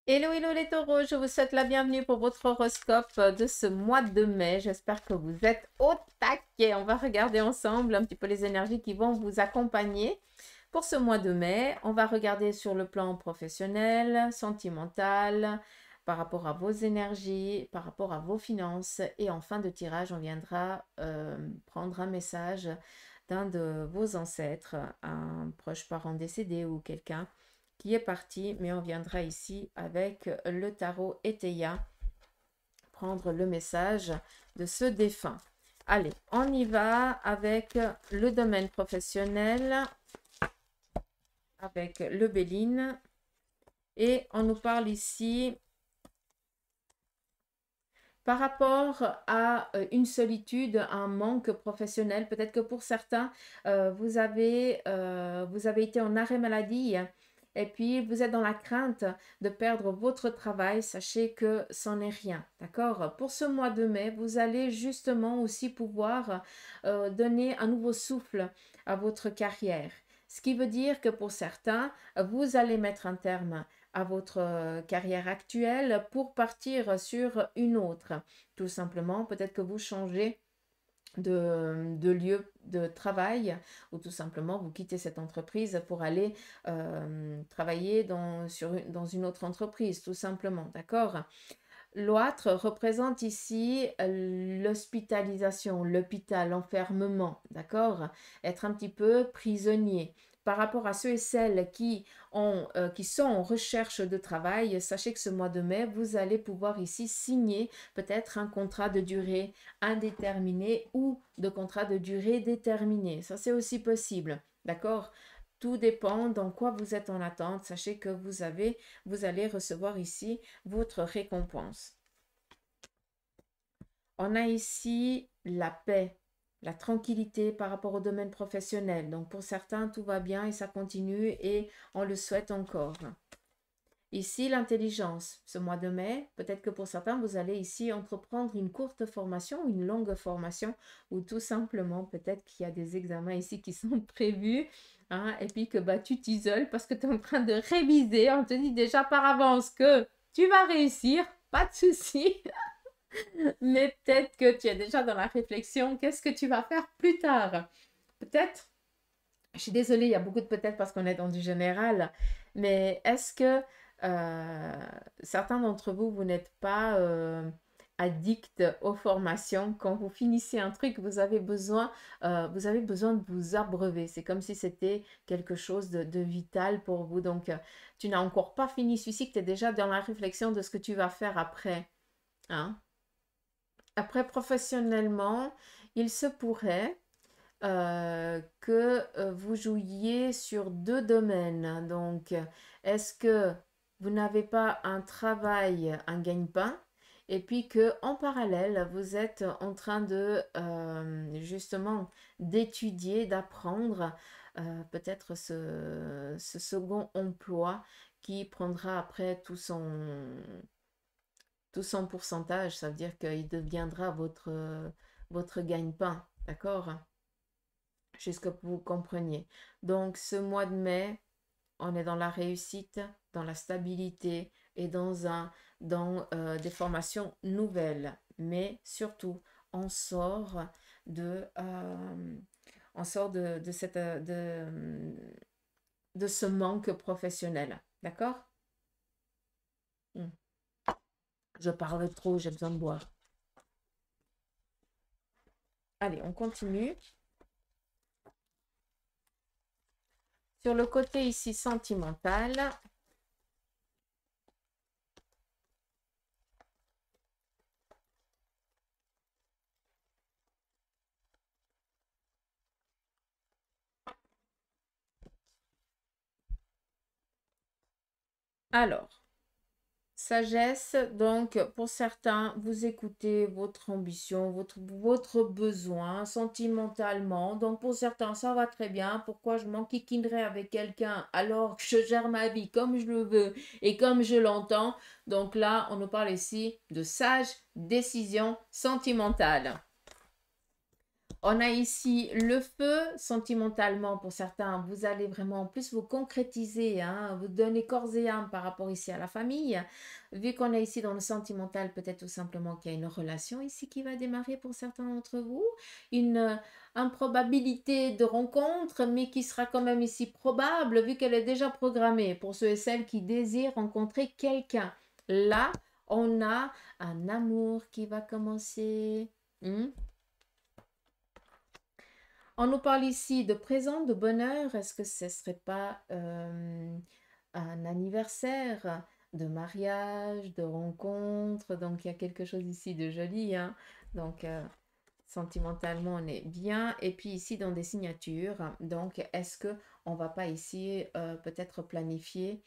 Hello, hello les taureaux, je vous souhaite la bienvenue pour votre horoscope de ce mois de mai. J'espère que vous êtes au taquet. On va regarder ensemble un petit peu les énergies qui vont vous accompagner pour ce mois de mai. On va regarder sur le plan professionnel, sentimental, par rapport à vos énergies, par rapport à vos finances. Et en fin de tirage, on viendra prendre un message d'un de vos ancêtres, un proche parent décédé ou quelqu'un qui est parti, mais on viendra ici avec le tarot Eteia prendre le message de ce défunt. Allez, on y va avec le domaine professionnel, avec le Béline, et on nous parle ici par rapport à une solitude, un manque professionnel. Peut-être que pour certains, vous avez été en arrêt maladie et puis vous êtes dans la crainte de perdre votre travail. Sachez que c'en est rien, d'accord? Pour ce mois de mai, vous allez justement aussi pouvoir donner un nouveau souffle à votre carrière. Ce qui veut dire que pour certains, vous allez mettre un terme à votre carrière actuelle pour partir sur une autre. Tout simplement, peut-être que vous changez de lieu de travail ou tout simplement vous quittez cette entreprise pour aller travailler dans une autre entreprise, tout simplement, d'accord? L'autre représente ici l'hospitalisation, l'hôpital, l'enfermement, d'accord? Être un petit peu prisonnier. Par rapport à ceux et celles qui sont en recherche de travail, sachez que ce mois de mai, vous allez pouvoir ici signer peut-être un contrat de durée indéterminée ou de contrat de durée déterminée. Ça, c'est aussi possible, d'accord? Tout dépend dans quoi vous êtes en attente. Sachez que vous allez recevoir ici votre récompense. On a ici la paix, la tranquillité par rapport au domaine professionnel. Donc pour certains, tout va bien et ça continue et on le souhaite encore. Ici, l'intelligence. Ce mois de mai, peut-être que pour certains, vous allez ici entreprendre une courte formation, une longue formation, ou tout simplement, peut-être qu'il y a des examens ici qui sont prévus, hein, et puis que bah, tu t'isoles parce que tu es en train de réviser. On te dit déjà par avance que tu vas réussir, pas de souci. Mais peut-être que tu es déjà dans la réflexion, qu'est-ce que tu vas faire plus tard? Peut-être, je suis désolée, il y a beaucoup de peut-être parce qu'on est dans du général, mais est-ce que certains d'entre vous, vous n'êtes pas addict aux formations? Quand vous finissez un truc, vous avez besoin de vous abreuver. C'est comme si c'était quelque chose de vital pour vous. Donc, tu n'as encore pas fini celui-ci, que tu es déjà dans la réflexion de ce que tu vas faire après. Hein? Après, professionnellement, il se pourrait que vous jouiez sur deux domaines. Donc, est-ce que vous n'avez pas un travail, un gagne-pain, et puis que en parallèle, vous êtes en train de justement d'étudier, d'apprendre peut-être ce second emploi qui prendra après tout son pourcentage, ça veut dire qu'il deviendra votre gagne-pain, d'accord? Jusqu'à que vous compreniez. Donc, ce mois de mai, on est dans la réussite, dans la stabilité et dans des formations nouvelles. Mais surtout, on sort de, euh, de ce manque professionnel. D'accord? Je parle trop, j'ai besoin de boire. Allez, on continue. Sur le côté ici sentimental, alors, sagesse, donc pour certains, vous écoutez votre ambition, votre besoin sentimentalement. Donc pour certains, ça va très bien. Pourquoi je m'enquiquinerais avec quelqu'un alors que je gère ma vie comme je le veux et comme je l'entends? Donc là, on nous parle ici de sage décision sentimentale. On a ici le feu sentimentalement pour certains. Vous allez vraiment en plus vous concrétiser, hein, vous donner corps et âme par rapport ici à la famille. Vu qu'on est ici dans le sentimental, peut-être tout simplement qu'il y a une relation ici qui va démarrer pour certains d'entre vous. Une improbabilité de rencontre, mais qui sera quand même ici probable vu qu'elle est déjà programmée pour ceux et celles qui désirent rencontrer quelqu'un. Là, on a un amour qui va commencer. On nous parle ici de présent, de bonheur. Est-ce que ce ne serait pas un anniversaire de mariage, de rencontre? Donc, il y a quelque chose ici de joli, hein. Donc, sentimentalement, on est bien. Et puis ici, dans des signatures. Donc, est-ce que on va pas ici peut-être planifier,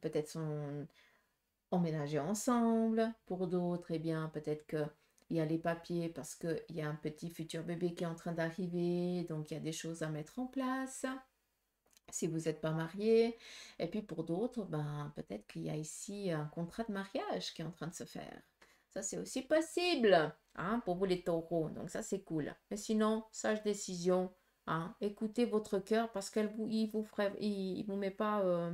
peut-être son emménager ensemble. Pour d'autres, eh bien, peut-être que il y a les papiers parce qu'il y a un petit futur bébé qui est en train d'arriver, donc il y a des choses à mettre en place si vous n'êtes pas marié. Et puis pour d'autres, ben, peut-être qu'il y a ici un contrat de mariage qui est en train de se faire. Ça, c'est aussi possible, hein, pour vous les taureaux. Donc ça, c'est cool. Mais sinon, sage décision, hein, écoutez votre cœur parce il vous met pas...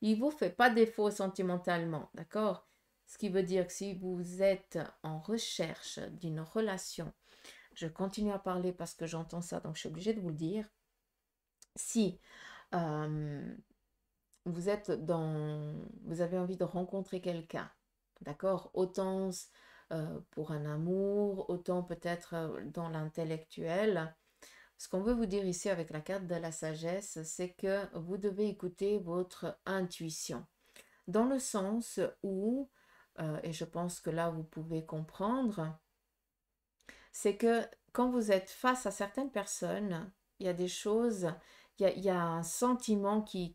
il vous fait pas défaut sentimentalement, d'accord? Ce qui veut dire que si vous êtes en recherche d'une relation, je continue à parler parce que j'entends ça, donc je suis obligée de vous le dire. Si euh, vous avez envie de rencontrer quelqu'un, d'accord? Autant pour un amour, autant peut-être dans l'intellectuel. Ce qu'on veut vous dire ici avec la carte de la sagesse, c'est que vous devez écouter votre intuition. Dans le sens où, et je pense que là vous pouvez comprendre, c'est que quand vous êtes face à certaines personnes, il y a des choses, il y a un sentiment qui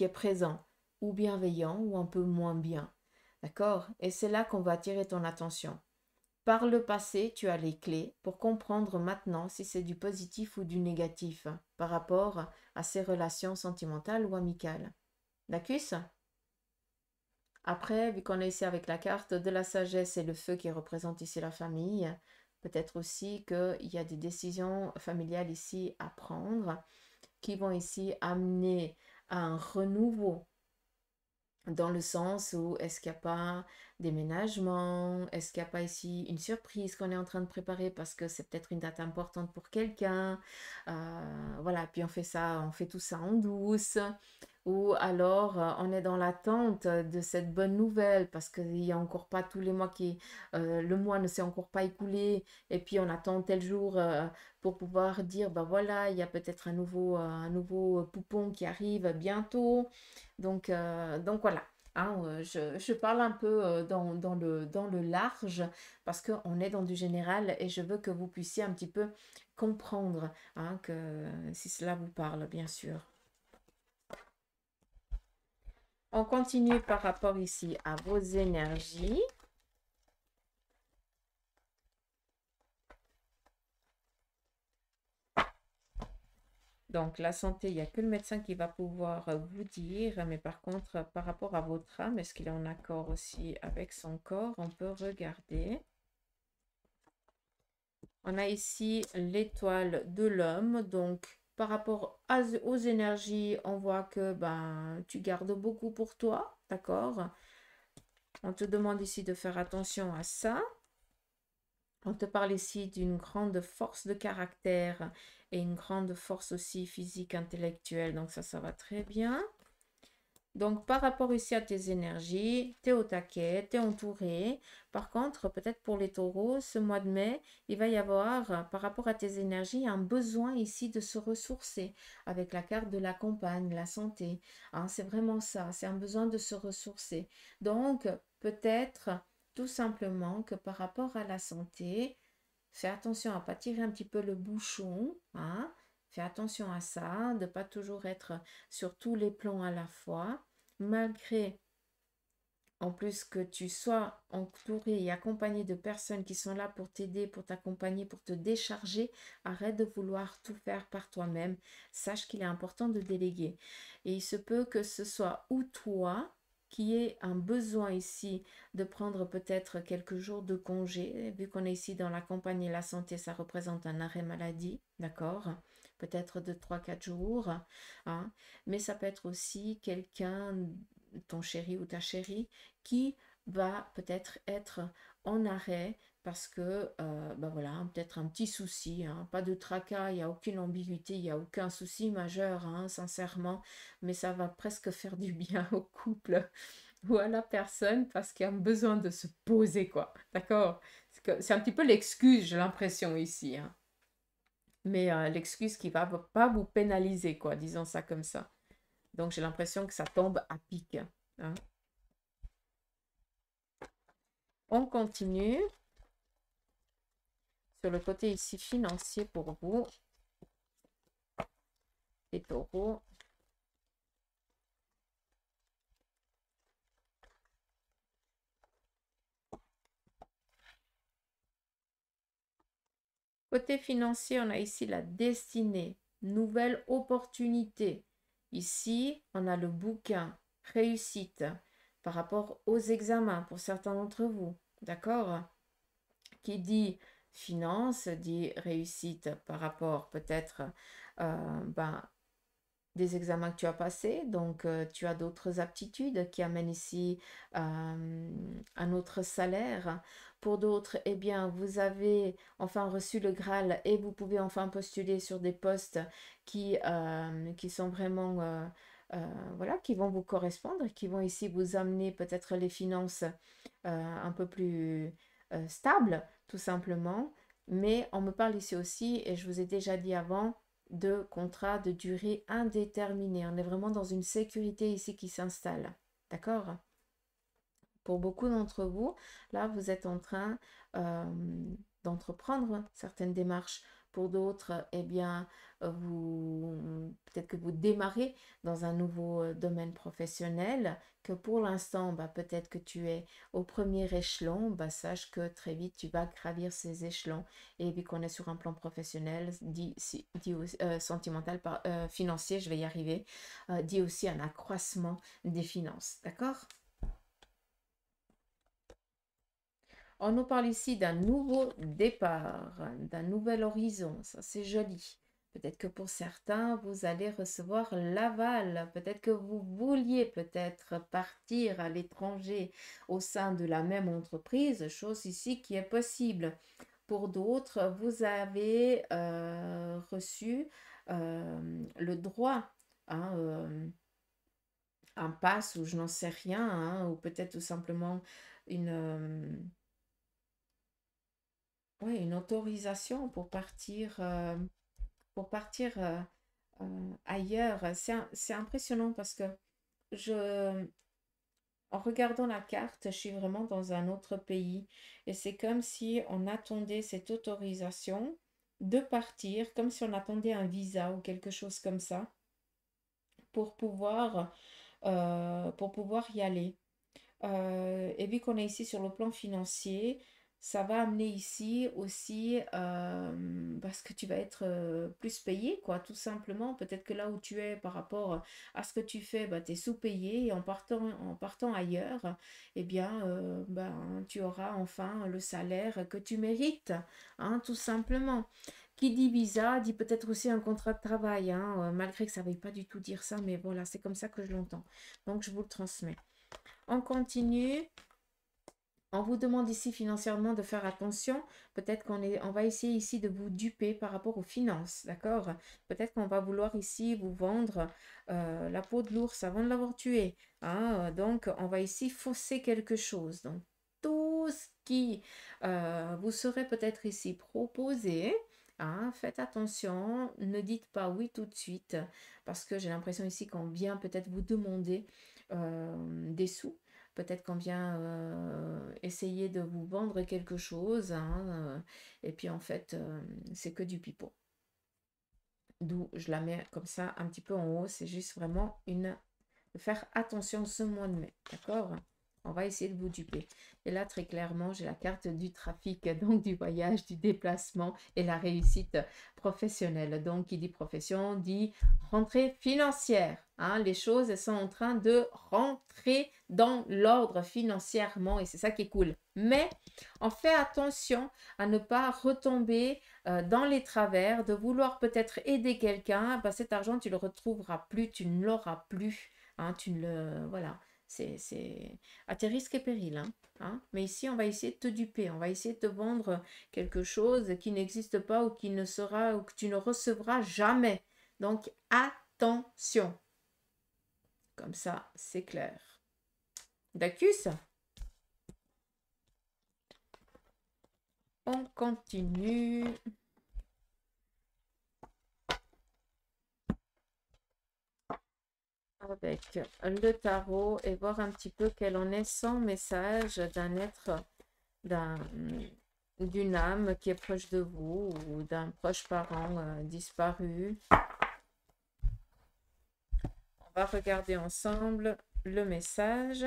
est présent, ou bienveillant, ou un peu moins bien. D'accord? Et c'est là qu'on va attirer ton attention. Par le passé, tu as les clés pour comprendre maintenant si c'est du positif ou du négatif par rapport à ces relations sentimentales ou amicales. D'accord? Après, vu qu'on est ici avec la carte de la sagesse et le feu qui représente ici la famille, peut-être aussi qu'il y a des décisions familiales ici à prendre qui vont ici amener à un renouveau dans le sens où est-ce qu'il n'y a pas déménagement, est-ce qu'il n'y a pas ici une surprise qu'on est en train de préparer parce que c'est peut-être une date importante pour quelqu'un. Voilà, puis on fait ça, on fait tout ça en douce. Ou alors on est dans l'attente de cette bonne nouvelle parce qu'il n'y a encore pas tous les mois le mois ne s'est encore pas écoulé et puis on attend tel jour pour pouvoir dire ben voilà, il y a peut-être un nouveau poupon qui arrive bientôt. Donc voilà, hein, je parle un peu dans le large parce qu'on est dans du général et je veux que vous puissiez un petit peu comprendre, hein, que si cela vous parle, bien sûr. On continue par rapport ici à vos énergies. Donc, la santé, il n'y a que le médecin qui va pouvoir vous dire, mais par contre, par rapport à votre âme, est-ce qu'il est en accord aussi avec son corps? On peut regarder. On a ici l'étoile de l'homme. Donc, par rapport aux énergies, on voit que ben, tu gardes beaucoup pour toi, d'accord? On te demande ici de faire attention à ça. On te parle ici d'une grande force de caractère et une grande force aussi physique, intellectuelle. Donc ça va très bien. Donc par rapport ici à tes énergies, tu es au taquet, tu es entouré. Par contre, peut-être pour les taureaux, ce mois de mai, il va y avoir, par rapport à tes énergies, un besoin ici de se ressourcer avec la carte de la compagne, la santé. Hein, c'est vraiment ça, c'est un besoin de se ressourcer. Donc peut-être tout simplement que par rapport à la santé, fais attention à ne pas tirer un petit peu le bouchon, hein. Fais attention à ça, de ne pas toujours être sur tous les plans à la fois, malgré en plus que tu sois entouré et accompagné de personnes qui sont là pour t'aider, pour t'accompagner, pour te décharger. Arrête de vouloir tout faire par toi-même. Sache qu'il est important de déléguer. Et il se peut que ce soit ou toi qui ait un besoin ici de prendre peut-être quelques jours de congé. Vu qu'on est ici dans la campagne et la santé, ça représente un arrêt maladie, d'accord? Peut-être de 3 4 jours, hein. Mais ça peut être aussi quelqu'un, ton chéri ou ta chérie, qui va peut-être être en arrêt parce que, ben voilà, peut-être un petit souci, hein, pas de tracas, il n'y a aucune ambiguïté, il n'y a aucun souci majeur, hein, sincèrement, mais ça va presque faire du bien au couple ou à la personne parce qu'il y a besoin de se poser, quoi, d'accord? C'est un petit peu l'excuse, j'ai l'impression ici, hein. Mais l'excuse qui va pas vous pénaliser, quoi, disons ça comme ça. Donc j'ai l'impression que ça tombe à pic, hein. On continue sur le côté ici financier pour vous, les taureaux. Côté financier, on a ici la destinée, nouvelle opportunité. Ici, on a le bouquin, réussite, par rapport aux examens pour certains d'entre vous. D'accord? Qui dit finance, dit réussite par rapport peut-être ben, des examens que tu as passés, donc tu as d'autres aptitudes qui amènent ici un autre salaire. Pour d'autres, eh bien, vous avez enfin reçu le Graal et vous pouvez enfin postuler sur des postes qui sont vraiment, voilà, qui vont vous correspondre, qui vont ici vous amener peut-être les finances un peu plus stables, tout simplement. Mais on me parle ici aussi, et je vous ai déjà dit avant, de contrat de durée indéterminée. On est vraiment dans une sécurité ici qui s'installe. D'accord? Pour beaucoup d'entre vous, là, vous êtes en train d'entreprendre certaines démarches. Pour d'autres, eh bien, peut-être que vous démarrez dans un nouveau domaine professionnel, que pour l'instant, bah, peut-être que tu es au premier échelon, bah, sache que très vite, tu vas gravir ces échelons. Et vu qu'on est sur un plan professionnel, sentimental, financier, je vais y arriver, dit aussi un accroissement des finances. D'accord? On nous parle ici d'un nouveau départ, d'un nouvel horizon. Ça, c'est joli. Peut-être que pour certains, vous allez recevoir l'aval. Peut-être que vous vouliez peut-être partir à l'étranger au sein de la même entreprise, chose ici qui est possible. Pour d'autres, vous avez reçu le droit, hein, un pass ou je n'en sais rien, hein, ou peut-être tout simplement une autorisation pour partir ailleurs. C'est impressionnant parce que je, en regardant la carte, je suis vraiment dans un autre pays et c'est comme si on attendait cette autorisation de partir, comme si on attendait un visa ou quelque chose comme ça pour pour pouvoir y aller. Et vu qu'on est ici sur le plan financier, ça va amener ici aussi parce que tu vas être plus payé, quoi, tout simplement. Peut-être que là où tu es par rapport à ce que tu fais, bah, tu es sous-payé et en partant ailleurs, eh bien, ben, tu auras enfin le salaire que tu mérites, hein, tout simplement. Qui dit visa dit peut-être aussi un contrat de travail, hein, malgré que ça ne veuille pas du tout dire ça, mais voilà, c'est comme ça que je l'entends. Donc, je vous le transmets. On continue. On vous demande ici financièrement de faire attention. Peut-être on va essayer ici de vous duper par rapport aux finances, d'accord? Peut-être qu'on va vouloir ici vous vendre la peau de l'ours avant de l'avoir tué, hein. Donc, on va ici fausser quelque chose. Donc, tout ce qui vous serait peut-être ici proposé, hein, faites attention. Ne dites pas oui tout de suite parce que j'ai l'impression ici qu'on vient peut-être vous demander des sous. Peut-être qu'on vient essayer de vous vendre quelque chose, hein, et puis en fait, c'est que du pipeau. D'où je la mets comme ça un petit peu en haut. C'est juste vraiment de faire attention ce mois de mai. D'accord? On va essayer de vous duper. Et là, très clairement, j'ai la carte du trafic, donc du voyage, du déplacement et la réussite professionnelle. Donc, qui dit profession, dit rentrée financière. Hein. Les choses, elles sont en train de rentrer dans l'ordre financièrement et c'est ça qui est cool. Mais on fait attention à ne pas retomber dans les travers, de vouloir peut-être aider quelqu'un. Ben, cet argent, tu ne le retrouveras plus, tu ne l'auras plus. Hein, tu ne le... Voilà. C'est à tes risques et périls. Hein. Mais ici, on va essayer de te duper. On va essayer de te vendre quelque chose qui n'existe pas ou qui ne sera ou que tu ne recevras jamais. Donc, attention. Comme ça, c'est clair. Dacus, on continue. Avec le tarot et voir un petit peu quel en est son message d'un être, d'une âme qui est proche de vous ou d'un proche parent disparu. On va regarder ensemble le message.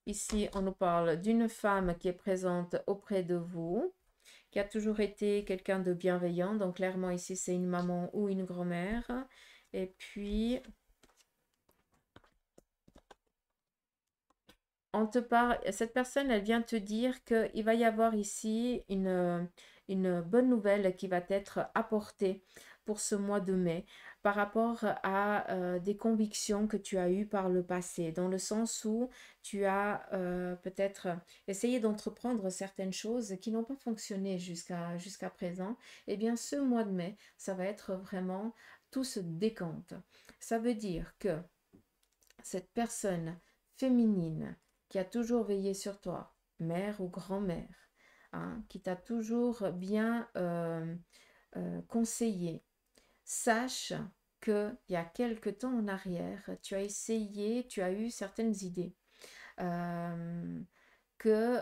Ici, on nous parle d'une femme qui est présente auprès de vous, qui a toujours été quelqu'un de bienveillant. Donc, clairement, ici, c'est une maman ou une grand-mère. Et puis, on te parle, cette personne, elle vient te dire qu'il va y avoir ici une bonne nouvelle qui va être apportée pour ce mois de mai par rapport à des convictions que tu as eues par le passé, dans le sens où tu as peut-être essayé d'entreprendre certaines choses qui n'ont pas fonctionné jusqu'à présent. Eh bien, ce mois de mai, ça va être vraiment, tout se décante. Ça veut dire que cette personne féminine qui a toujours veillé sur toi, mère ou grand-mère, hein, qui t'a toujours bien conseillé, sache qu'il y a quelque temps en arrière, tu as essayé, tu as eu certaines idées, que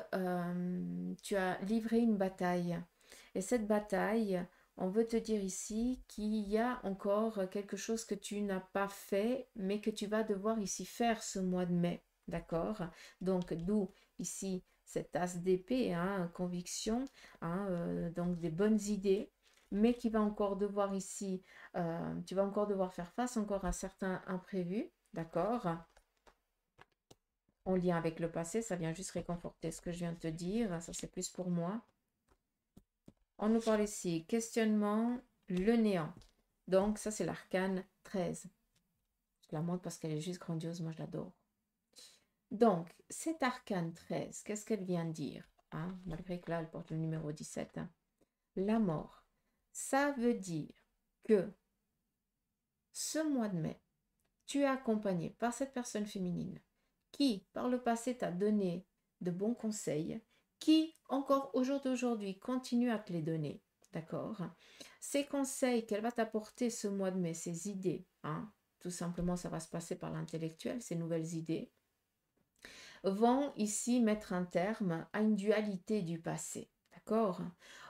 tu as livré une bataille. Et cette bataille, on veut te dire ici qu'il y a encore quelque chose que tu n'as pas fait, mais que tu vas devoir ici faire ce mois de mai. D'accord? Donc, d'où ici cette as d'épée, hein, conviction, hein, donc des bonnes idées, mais qui va encore devoir ici, tu vas encore devoir faire face encore à certains imprévus. D'accord? En lien avec le passé, ça vient juste réconforter ce que je viens de te dire. Ça, c'est plus pour moi. On nous parle ici, questionnement, le néant. Donc, ça, c'est l'arcane 13. Je la montre parce qu'elle est juste grandiose, moi je l'adore. Donc, cette arcane 13, qu'est-ce qu'elle vient dire, hein? Malgré que là, elle porte le numéro 17. Hein. La mort. Ça veut dire que ce mois de mai, tu es accompagné par cette personne féminine qui, par le passé, t'a donné de bons conseils, qui, encore au jour d'aujourd'hui, continue à te les donner. D'accord? Ces conseils qu'elle va t'apporter ce mois de mai, ces idées, hein, tout simplement, ça va se passer par l'intellectuel, ces nouvelles idées, vont ici mettre un terme à une dualité du passé. D'accord?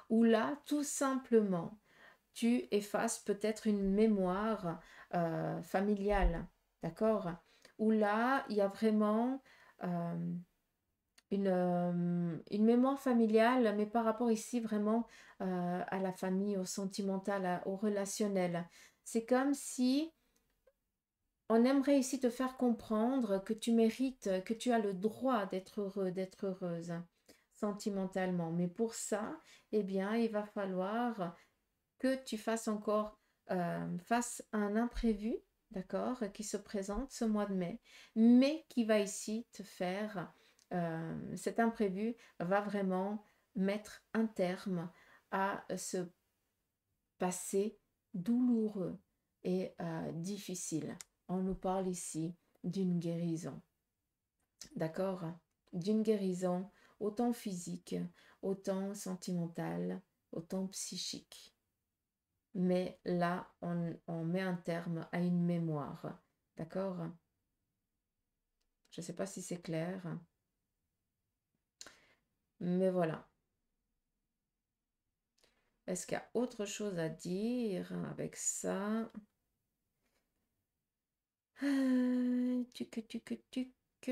Où là, tout simplement, tu effaces peut-être une mémoire familiale. D'accord? Où là, il y a vraiment une mémoire familiale, mais par rapport ici vraiment à la famille, au sentimental, au relationnel. C'est comme si on aimerait ici te faire comprendre que tu mérites, que tu as le droit d'être heureux, d'être heureuse sentimentalement. Mais pour ça, eh bien, il va falloir que tu fasses encore face à un imprévu, d'accord, qui se présente ce mois de mai, mais qui va ici te faire, cet imprévu va vraiment mettre un terme à ce passé douloureux et difficile. On nous parle ici d'une guérison, d'accord, d'une guérison autant physique, autant sentimentale, autant psychique. Mais là, on met un terme à une mémoire. D'accord? Je ne sais pas si c'est clair. Mais voilà. Est-ce qu'il y a autre chose à dire avec ça? Tuc, tuc, tuc.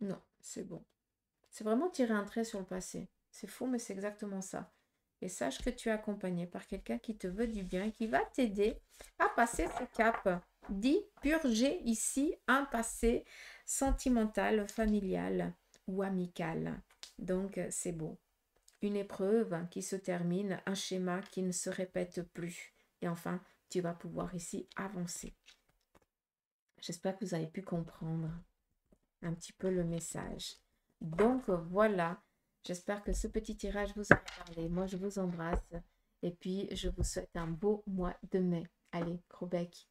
Non, c'est bon. C'est vraiment tirer un trait sur le passé. C'est faux, mais c'est exactement ça. Et sache que tu es accompagné par quelqu'un qui te veut du bien, qui va t'aider à passer ce cap. Dis purger ici un passé sentimental, familial ou amical. Donc, c'est beau. Une épreuve qui se termine, un schéma qui ne se répète plus. Et enfin, tu vas pouvoir ici avancer. J'espère que vous avez pu comprendre un petit peu le message. Donc voilà, j'espère que ce petit tirage vous a parlé. Moi, je vous embrasse et puis je vous souhaite un beau mois de mai. Allez, gros bec.